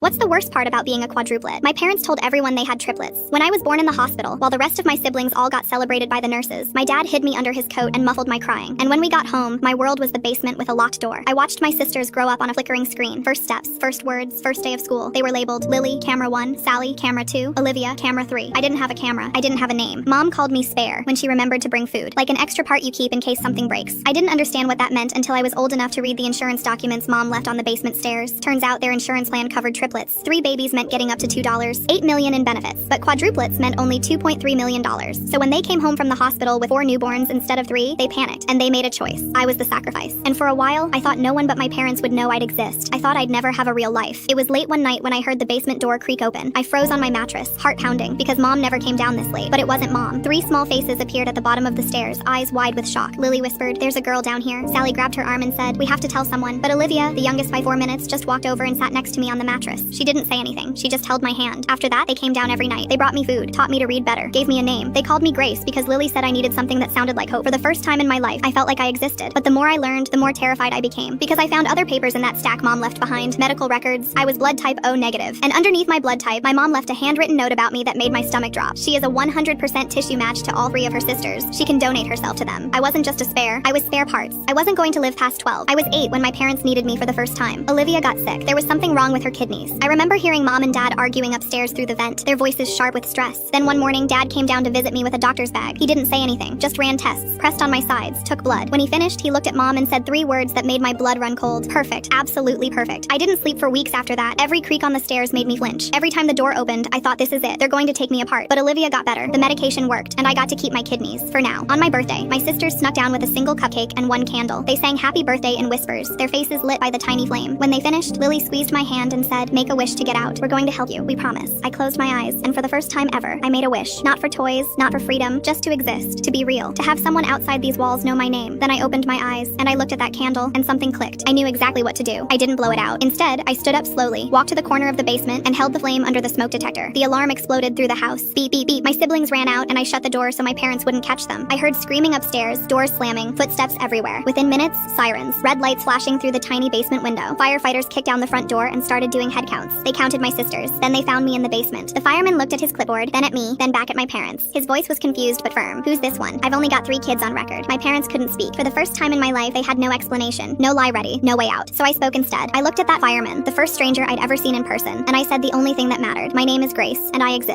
What's the worst part about being a quadruplet? My parents told everyone they had triplets. When I was born in the hospital, while the rest of my siblings all got celebrated by the nurses, my dad hid me under his coat and muffled my crying. And when we got home, my world was the basement with a locked door. I watched my sisters grow up on a flickering screen. First steps, first words, first day of school. They were labeled Lily, camera 1, Sally, camera 2, Olivia, camera 3. I didn't have a camera. I didn't have a name. Mom called me Spare when she remembered to bring food, like an extra part you keep in case something breaks. I didn't understand what that meant until I was old enough to read the insurance documents Mom left on the basement stairs. Turns out their insurance plan covered triplets. 3 babies meant getting up to $2, $8 million in benefits, but quadruplets meant only $2.3 million. So when they came home from the hospital with 4 newborns instead of 3, they panicked, and they made a choice. I was the sacrifice. And for a while, I thought no one but my parents would know I'd exist. I thought I'd never have a real life. It was late one night when I heard the basement door creak open. I froze on my mattress, heart pounding, because Mom never came down this late. But it wasn't Mom. 3 small faces appeared at the bottom of the stairs, eyes wide with shock. Lily whispered, "There's a girl down here." Sally grabbed her arm and said, "We have to tell someone." But Olivia, the youngest by 4 minutes, just walked over and sat next to me on the mattress. She didn't say anything. She just held my hand. After that, they came down every night. They brought me food, taught me to read better, gave me a name. They called me Grace because Lily said I needed something that sounded like hope. For the first time in my life, I felt like I existed. But the more I learned, the more terrified I became. Because I found other papers in that stack Mom left behind, medical records. I was blood type O negative. And underneath my blood type, my mom left a handwritten note about me that made my stomach drop. She is a 100% tissue match to all 3 of her sisters. She can donate herself to them. I wasn't just a spare, I was spare parts. I wasn't going to live past 12. I was 8 when my parents needed me for the first time. Olivia got sick. There was something wrong with her kidneys. I remember hearing Mom and Dad arguing upstairs through the vent, their voices sharp with stress. Then one morning, Dad came down to visit me with a doctor's bag. He didn't say anything, just ran tests, pressed on my sides, took blood. When he finished, he looked at Mom and said 3 words that made my blood run cold. Perfect. Absolutely perfect. I didn't sleep for weeks after that. Every creak on the stairs made me flinch. Every time the door opened, I thought, this is it. They're going to take me apart. But Olivia got better. The medication worked, and I got to keep my kidneys. For now. On my birthday, my sisters snuck down with a single cupcake and 1 candle. They sang happy birthday in whispers, their faces lit by the tiny flame. When they finished, Lily squeezed my hand and said, "Make a wish to get out. We're going to help you. We promise." I closed my eyes, and for the first time ever, I made a wish. Not for toys, not for freedom, just to exist, to be real, to have someone outside these walls know my name. Then I opened my eyes, and I looked at that candle, and something clicked. I knew exactly what to do. I didn't blow it out. Instead, I stood up slowly, walked to the corner of the basement, and held the flame under the smoke detector. The alarm exploded through the house. Beep, beep, beep. My siblings ran out, and I shut the door so my parents wouldn't catch them. I heard screaming upstairs, doors slamming, footsteps everywhere. Within minutes, sirens, red lights flashing through the tiny basement window. Firefighters kicked down the front door and started doing head counts. They counted my sisters. Then they found me in the basement. The fireman looked at his clipboard, then at me, then back at my parents. His voice was confused but firm. "Who's this one? I've only got 3 kids on record." My parents couldn't speak. For the first time in my life, they had no explanation, no lie ready, no way out. So I spoke instead. I looked at that fireman, the first stranger I'd ever seen in person, and I said the only thing that mattered. "My name is Grace, and I exist."